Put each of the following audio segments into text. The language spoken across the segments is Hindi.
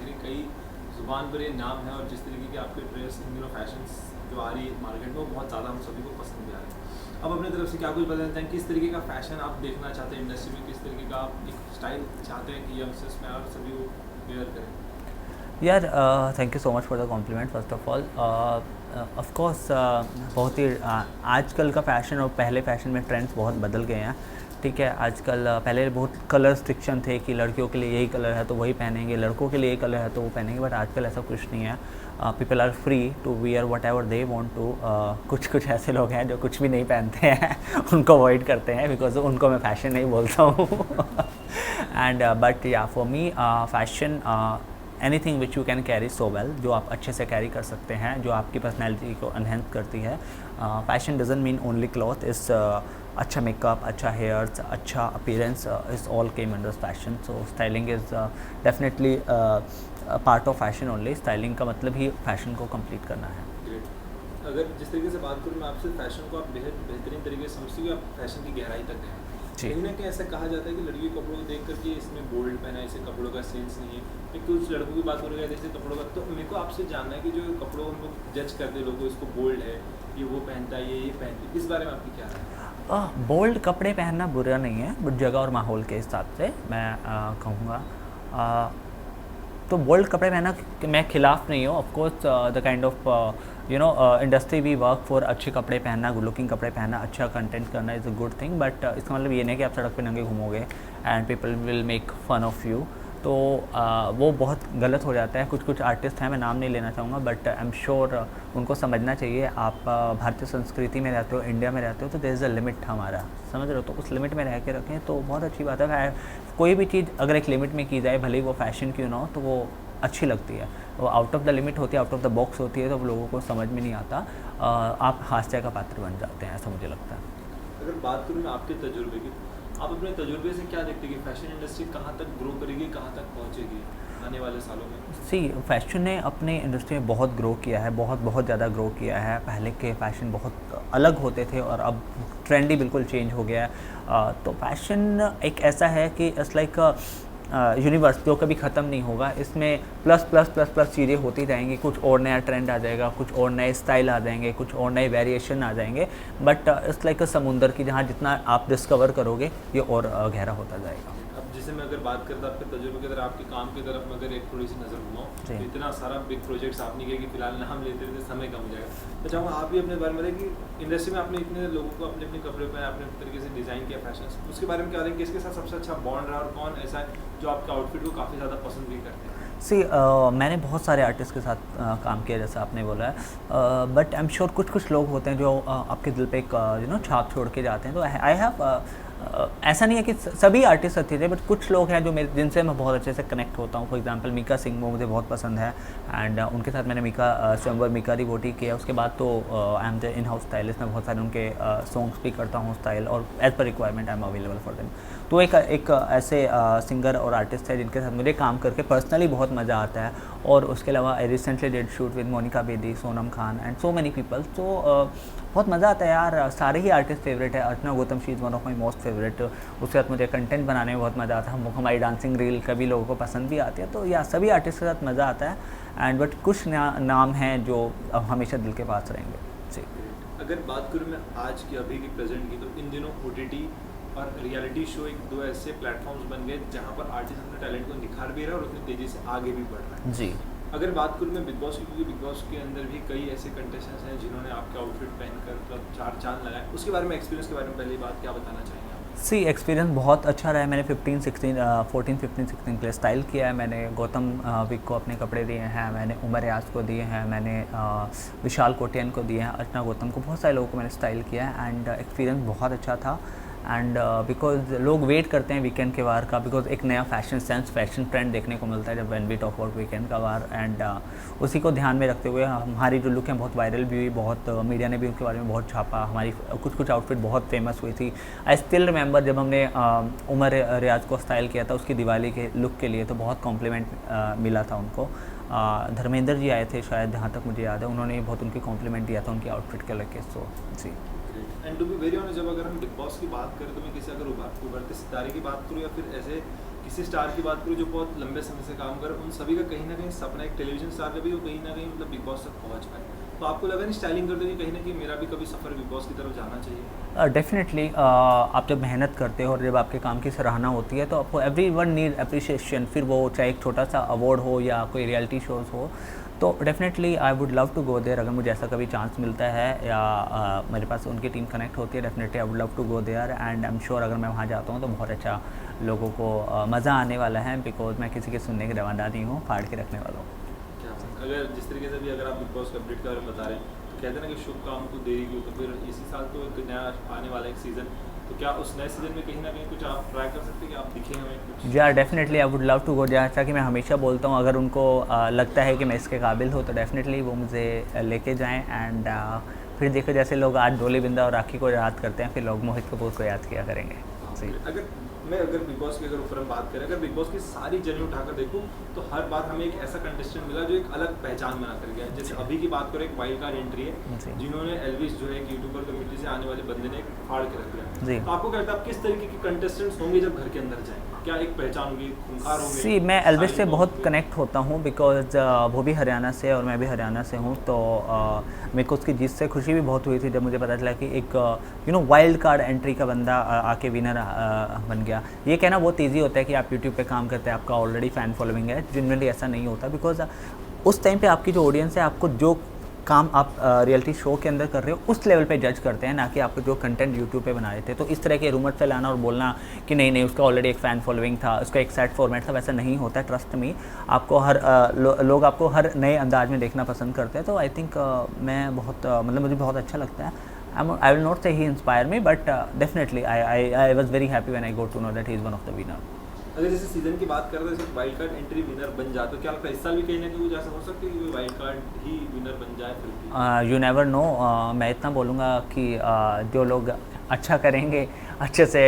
कहीं कई ज़ुबान पर ये नाम है, और जिस तरीके की आपके ड्रेस इन दिनों फैशन जो आ रही है मार्केट में, वो बहुत ज़्यादा हम सभी को पसंद भी आ रही है। अब अपनी तरफ से क्या कुछ बताना चाहें, किस तरीके का फ़ैशन आप देखना चाहते हैं इंडस्ट्री में, किस तरीके का आप एक स्टाइल चाहते हैं कि यंगस्टर्स में और सभी वो वेयर करें? यार thank you so much for the compliment first of all. Of course बहुत ही आजकल का फ़ैशन और पहले फ़ैशन में ट्रेंड्स बहुत बदल गए हैं। ठीक है, आजकल पहले बहुत कलर रिस्ट्रिक्शन थे कि लड़कियों के लिए यही कलर है तो वही पहनेंगे, लड़कों के लिए यही कलर है तो वो पहनेंगे, बट आजकल ऐसा कुछ नहीं है। People are free to wear whatever they want to. कुछ कुछ ऐसे लोग हैं जो कुछ भी नहीं पहनते हैं उनको अवॉइड करते हैं बिकॉज उनको मैं फ़ैशन नहीं बोलता हूँ एंड बट या for me fashion anything which you can carry so well, जो आप अच्छे से कैरी कर सकते हैं, जो आपकी पर्सनैलिटी को एनहेंस करती है। Fashion doesn't mean only cloth, इस अच्छा मेकअप, अच्छा हेयर्स, अच्छा appearance is all came under fashion. So styling is definitely part of fashion only. Styling का मतलब ही फैशन को कंप्लीट करना है। ग्रेट। अगर जिस तरीके से बात करूँ मैं आपसे, फैशन को आप बेहतरीन तरीके से समझती हो, आप फैशन की गहराई तक हैं। जी। कहीं ना कहीं ऐसा कहा जाता है कि लड़की के कपड़ों को देख करके इसमें बोल्ड पहना है, इसे कपड़ों का सेंस नहीं है। फिर कुछ लड़कों की बात करोगे जैसे कपड़ों का, तो मेरे को आपसे जानना है कि जो कपड़ों को जज करते लोग, इसको बोल्ड है, ये वो पहनता है, ये पहनती है, इस बारे में आपकी क्या राय है? बोल्ड कपड़े पहनना बुरा नहीं है, बट जगह और माहौल के हिसाब से मैं कहूँगा। तो बोल्ड कपड़े पहनना मैं खिलाफ नहीं हूँ। Of course the kind of industry we work for, अच्छे कपड़े पहनना, गुड लुकिंग कपड़े पहनना, अच्छा कंटेंट करना is a good thing, but इसका मतलब ये नहीं कि आप सड़क पे नंगे घूमोगे and people will make fun of you. तो वो बहुत गलत हो जाता है। कुछ कुछ आर्टिस्ट हैं, मैं नाम नहीं लेना चाहूँगा, बट आई एम श्योर उनको समझना चाहिए। आप भारतीय संस्कृति में रहते हो, इंडिया में रहते हो, तो देयर इज़ अ लिमिट हमारा, समझ रहे हो, तो उस लिमिट में रह के रखें तो बहुत अच्छी बात है। कोई भी चीज़ अगर एक लिमिट में की जाए, भले ही वो फैशन क्यों ना हो, तो वो अच्छी लगती है। वो आउट ऑफ द लिमिट होती है, आउट ऑफ द बॉक्स होती है, तो लोगों को समझ में नहीं आता। आप हास्य का पात्र बन जाते हैं, ऐसा मुझे लगता है। अगर बात करूँ मैं आपके तजुर्बे की, आप अपने तजुर्बे से क्या देखते हैं कि फैशन इंडस्ट्री कहाँ तक ग्रो करेगी, कहाँ तक पहुँचेगी आने वाले सालों में? सी फैशन ने अपने इंडस्ट्री में बहुत ग्रो किया है, बहुत बहुत ज़्यादा ग्रो किया है। पहले के फ़ैशन बहुत अलग होते थे और अब ट्रेंड ही बिल्कुल चेंज हो गया है। तो फैशन एक ऐसा है कि इट्स लाइक यूनिवर्स जो कभी ख़त्म नहीं होगा। इसमें प्लस प्लस प्लस प्लस चीज़ें होती जाएंगी, कुछ और नया ट्रेंड आ जाएगा, कुछ और नए स्टाइल आ जाएंगे, कुछ और नए वेरिएशन आ जाएंगे, बट इट्स लाइक अ समुंदर की जहाँ जितना आप डिस्कवर करोगे ये और गहरा होता जाएगा। अब जैसे मैं अगर बात करता आपके तजुर्बे की तरफ, आपके काम की तरफ मैं अगर एक थोड़ी सी नज़र घुमाऊँ, तो जी। इतना सारा बिग प्रोजेक्ट्स आपने किया कि फिलहाल नाम लेते लेते समय कम हो जाएगा। तो चाहूँगा आप भी अपने बारे में बताइए कि इंडस्ट्री में आपने इतने लोगों को अपने अपने कपड़े पहने, अपने तरीके से डिज़ाइन किया फैशन, उसके बारे में क्या रहेंगे, किसके साथ सबसे अच्छा बॉन्ड रहा और कौन ऐसा है जो आपके आउटफिट को काफ़ी ज़्यादा पसंद भी करते हैं? सी मैंने बहुत सारे आर्टिस्ट के साथ काम किया, जैसा आपने बोला है, बट आई एम श्योर कुछ कुछ लोग होते हैं जो आपके दिल पे एक छाप छोड़ के जाते हैं। तो आई हैव ऐसा नहीं है कि सभी आर्टिस्ट अच्छे थे, बट कुछ लोग हैं जो मेरे जिनसे मैं बहुत अच्छे से कनेक्ट होता हूँ। फॉर एग्जांपल मीका सिंह, वो मुझे बहुत पसंद है एंड उनके साथ मैंने स्वयंवर मीका रिवोटी किया। उसके बाद तो I am the in house stylist, मैं बहुत सारे उनके सॉन्ग्स भी करता हूँ स्टाइल, और as per requirement I am available for them. तो एक ऐसे सिंगर और आर्टिस्ट है जिनके साथ मुझे काम करके पर्सनली बहुत मज़ा आता है। और उसके अलावा I recently did shoot with Monika Bedi, Sonam Khan and so many people. तो बहुत मज़ा आता है यार। सारे ही आर्टिस्ट फेवरेट है। Archana Gautam, she is one of my most favourite. उसके साथ मुझे कंटेंट बनाने में बहुत मज़ा आता है। हमारी डांसिंग रील कभी लोगों को पसंद भी आती है। तो या सभी आर्टिस्ट के साथ मज़ा आता है एंड बट कुछ नाम हैं जो हमेशा दिल के पास रहेंगे। जी। अगर बात करूँ मैं आज की, अभी की, प्रेजेंट की, तो इन दिनों OTT और रियलिटी शो एक दो ऐसे प्लेटफॉर्म्स बन गए जहाँ पर आर्टिस्ट अपने टैलेंट को निखार भी रहा है और उतनी तेज़ी से आगे भी बढ़ रहा है। जी। अगर बात करूँ मैं बिग बॉस की, क्योंकि बिग बॉस के अंदर भी कई ऐसे कंटेस्टेंट्स हैं जिन्होंने आपके आउटफिट पहनकर मतलब चार चांद लगाए, उसके बारे में, एक्सपीरियंस के बारे में पहली बात क्या बताना चाहेंगे आप? सी एक्सपीरियंस बहुत अच्छा रहा है। मैंने 14 15 16 के लिए स्टाइल किया है। मैंने गौतम विक को अपने कपड़े दिए हैं, मैंने उमर रियाज को दिए हैं, मैंने विशाल कोटियन को दिए हैं, अर्चना गौतम को, बहुत सारे लोगों को मैंने स्टाइल किया है एंड एक्सपीरियंस बहुत अच्छा था। एंड बिकॉज लोग वेट करते हैं वीकेंड के वार का, बिकॉज एक नया फैशन सेंस, फैशन ट्रेंड देखने को मिलता है जब when we talk about weekend का वार। एंड उसी को ध्यान में रखते हुए हमारी जो लुक है बहुत वायरल भी हुई, बहुत मीडिया ने भी उनके बारे में बहुत छापा। हमारी कुछ कुछ आउटफिट बहुत फेमस हुई थी। आई स्टिल रिमेंबर जब हमने उमर रियाज को स्टाइल किया था उसकी दिवाली के लुक के लिए, तो बहुत कॉम्प्लीमेंट मिला था उनको। धर्मेंद्र जी आए थे शायद, जहाँ तक मुझे याद है, उन्होंने बहुत उनकी कॉम्प्लीमेंट दिया था उनकी आउटफिट के लेके। सो जी। And to be very honest, जब अगर हम बिग बॉस की बात करें तो मैं किसी अगर उभरते सितारे की बात करूँ या फिर ऐसे किसी स्टार की बात करूँ जो बहुत लंबे समय से काम कर, उन सभी का कहीं ना कहीं सपना एक टेलीविजन स्टार का भी वो कहीं ना कहीं मतलब बिग बॉस तक पहुँच पाए। तो आपको लगा नहीं स्टाइलिंग करते हुए कहीं ना कहीं मेरा भी कभी सफ़र बिग बॉस की तरफ जाना चाहिए? डेफिनेटली आप जब मेहनत करते हो और जब आपके काम की सराहना होती है तो आपको एवरी वन नीड अप्रिसिएशन, फिर वो चाहे एक छोटा सा अवार्ड हो या कोई रियलिटी शोज़ हो। तो definitely I would love to go there, अगर मुझे ऐसा कभी चांस मिलता है या मेरे पास उनकी टीम कनेक्ट होती है, definitely I would love to go there and I am sure अगर मैं वहाँ जाता हूँ तो बहुत अच्छा लोगों को मज़ा आने वाला है, बिकॉज मैं किसी के सुनने के रवाना नहीं हूँ, फाड़ के रखने वाला हूँ। क्या अगर जिस तरीके से भी अगर आप बिग बॉस के अपडेट के बारे में बता रहे हैं तो कहते हैं ना कि शुभ काम को देरी क्यों, तो फिर इसी साल तो एक नया आने वाला एक सीज़न, तो क्या उस नए सीज़न में कहीं ना कहीं कुछ आप ट्राई कर सकते हैं कि आप दिखें हमें कुछ? या definitely I would love to go, जैसा कि मैं हमेशा बोलता हूँ, अगर उनको लगता है कि मैं इसके काबिल हूँ तो डेफिनेटली वो मुझे लेके जाएं एंड फिर देखो जैसे लोग आज डोली बिंदा और राखी को याद करते हैं, फिर लोग मोहित कपूर को याद किया करेंगे। जी। अगर बिग बॉस की अगर ऊपर हम बात करें, अगर बिग बॉस की सारी जर्नी उठाकर देखूं तो हर बार हमें एक ऐसा कंटेस्टेंट मिला जो एक अलग पहचान बना कर गया। जैसे अभी की बात करें, एक वाइल्ड कार्ड एंट्री है जिन्होंने एल्विस जो है एक यूट्यूबर कम्युनिटी से आने वाले बंदे ने फाड़ के रख दिया। तो आपको क्या लगता है आप किस तरीके के कंटेस्टेंट्स होंगे जब घर के अंदर जाएं? क्या एक पहचान होगी, खूंखार होंगे? सी मैं एल्विस से बहुत कनेक्ट होता हूँ बिकॉज वो भी हरियाणा से और मैं भी हरियाणा से हूँ, तो मेरे को उसकी जीत से खुशी भी बहुत हुई थी जब मुझे पता चला कि एक वाइल्ड कार्ड एंट्री का बंदा आके विनर बन गया। ये कहना बहुत ईजी होता है कि आप यूट्यूब पे काम करते हैं, आपका ऑलरेडी फ़ैन फॉलोइंग है, जनरली ऐसा नहीं होता बिकॉज उस टाइम पे आपकी जो ऑडियंस है आपको जो काम आप रियलिटी शो के अंदर कर रहे हो उस लेवल पे जज करते हैं, ना कि आपको जो कंटेंट यूट्यूब पे बना रहे थे। तो इस तरह के रूमर फैलाना और बोलना कि नहीं उसका ऑलरेडी एक फ़ैन फॉलोइंग था, उसका एक सेट फॉर्मेट था, वैसा नहीं होता है। ट्रस्ट मी, आपको लोग आपको हर नए अंदाज में देखना पसंद करते हैं। तो आई थिंक मैं बहुत मतलब मुझे बहुत अच्छा लगता है। I will not say he inspired me, but definitely I was very happy when I got to know that he is one of the winner. अगर जैसे सीजन की बात करते हैं, वाइल्ड कार्ड एंट्री विनर बन जाए तो क्या लगता है इस साल भी कहीं ना कहीं कुछ ऐसा हो सकता है कि वाइल्ड कार्ड ही विनर बन जाए फिर भी? You never know, मैं इतना बोलूँगा कि जो लोग अच्छा करेंगे, अच्छे से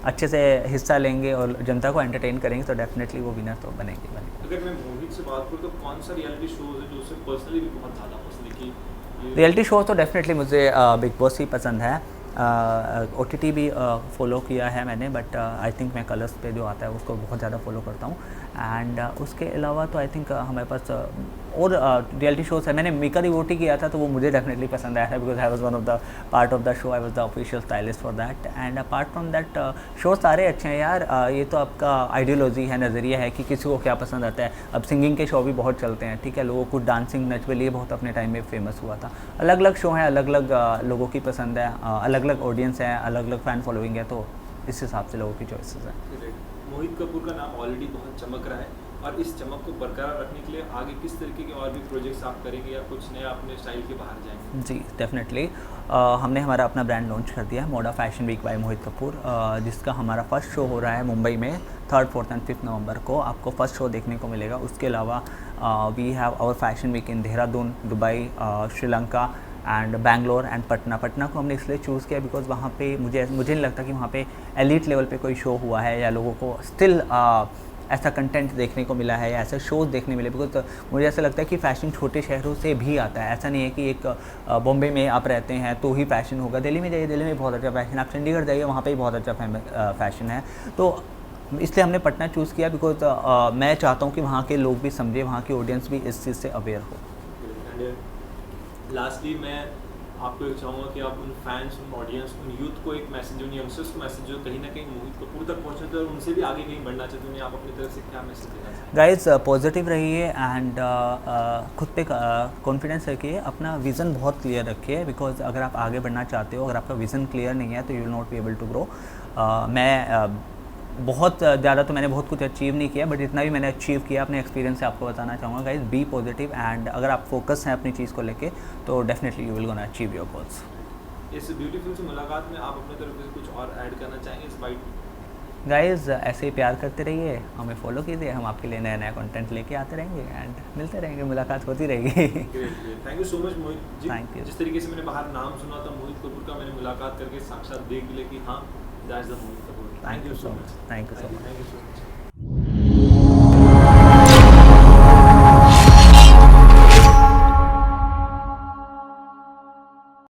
अच्छे से हिस्सा लेंगे और जनता को एंटरटेन करेंगे तो डेफिनेटली वो विनर तो बनेंगे। अगर मैं मोहित से बात करूँ तो कौन सा रियलिटी शोज है जो उसे पर्सनली भी बहुत ज़्यादा पसंद है? कि रियलिटी शो तो डेफिनेटली मुझे बिग बॉस ही पसंद है। OTT भी फॉलो किया है मैंने, बट आई थिंक मैं कलर्स पे जो आता है उसको बहुत ज़्यादा फॉलो करता हूँ। एंड उसके अलावा तो आई थिंक हमारे पास और रियलिटी शोज़ है। मैंने मीका डिवोटी किया था तो वो मुझे डेफिनेटली पसंद आया था because I was one of the part of the show, I was the official stylist for that. And apart from that show सारे अच्छे हैं यार। ये तो आपका आइडियोलॉजी है, नज़रिया है कि किसी को क्या पसंद आता है। अब सिंगिंग के शो भी बहुत चलते हैं, ठीक है, लोगों को डांसिंग नेचुरली ये बहुत अपने टाइम में फेमस हुआ था। अलग अलग शो हैं, अलग अलग लोगों की पसंद है, अलग अलग ऑडियंस है, अलग अलग फ़ैन फॉलोइंग है, तो इस हिसाब से लोगों की चॉइसेस हैं। मोहित कपूर का नाम ऑलरेडी बहुत चमक रहा है और इस चमक को बरकरार रखने के लिए आगे किस तरीके के और भी प्रोजेक्ट्स आप करेंगे या कुछ नया अपने स्टाइल के बाहर जाएंगे? जी डेफिनेटली, हमने हमारा अपना ब्रांड लॉन्च कर दिया है, मोडा फैशन वीक बाय मोहित कपूर, जिसका हमारा फर्स्ट शो हो रहा है मुंबई में 3rd, 4th एंड 5th नवंबर को। आपको फर्स्ट शो देखने को मिलेगा। उसके अलावा we have our fashion week in Dehradun, Dubai, Sri Lanka and Bangalore and Patna. Patna को हमने इसलिए चूज़ किया बिकॉज वहाँ पे मुझे नहीं लगता कि वहाँ पे एलीट लेवल पे कोई शो हुआ है या लोगों को स्टिल ऐसा कंटेंट देखने को मिला है या ऐसे शोज़ देखने मिले। बिकॉज मुझे ऐसा लगता है कि फ़ैशन छोटे शहरों से भी आता है। ऐसा नहीं है कि एक बॉम्बे में आप रहते हैं तो ही फ़ैशन होगा। दिल्ली में जाइए, दिल्ली में बहुत अच्छा फ़ैशन, आप चंडीगढ़ जाइए वहाँ पे भी बहुत अच्छा फ़ैशन है। तो इसलिए हमने पटना चूज़ किया बिकॉज मैं चाहता हूँ कि वहाँ के लोग भी समझे, वहाँ की ऑडियंस भी इस चीज़ से अवेयर हो। लास्टली मैं आपको एक चाहूँगा कि आप उन फैंस, उन ऑडियंस, उन यूथ को एक मैसेज, उन यंगस्टर्स को मैसेज जो कहीं ना कहीं मोहित कपूर तक पहुँचना चाहते हैं और उनसे भी आगे कहीं बढ़ना चाहते हैं, आप अपनी तरफ से क्या मैसेज देना चाहते हैं? गाइस पॉजिटिव रहिए एंड खुद पे कॉन्फिडेंस रखिए, अपना विज़न बहुत क्लियर रखिए बिकॉज अगर आप आगे बढ़ना चाहते हो, अगर आपका विज़न क्लियर नहीं है तो you will not be able to grow. बहुत ज़्यादा तो मैंने बहुत कुछ अचीव नहीं किया, बट जितना भी मैंने अचीव किया अपने एक्सपीरियंस से आपको बताना चाहूँगा। गाइस बी पॉजिटिव एंड अगर आप फोकस हैं अपनी चीज़ को लेके तो definitely you will gonna achieve your goals. इस ब्यूटीफुल से मुलाकात में आप अपने तरफ से कुछ और ऐड करना चाहेंगे इस बाइट? गाइस ऐसे ही प्यार करते रहिए, हमें फॉलो कीजिए, हम आपके लिए नया नया कंटेंट लेके आते रहेंगे एंड मिलते रहेंगे, मुलाकात होती रहेगी। Thank you so much Mohit ji. Thank you. जिस तरीके से मैंने बाहर नाम सुना था मोहित कपूर का, मैंने मुलाकात करके साक्षात देख लिया कि हाँ that's the Mohit Kapoor. Thank you so much. Thank you so much. Thank you so much.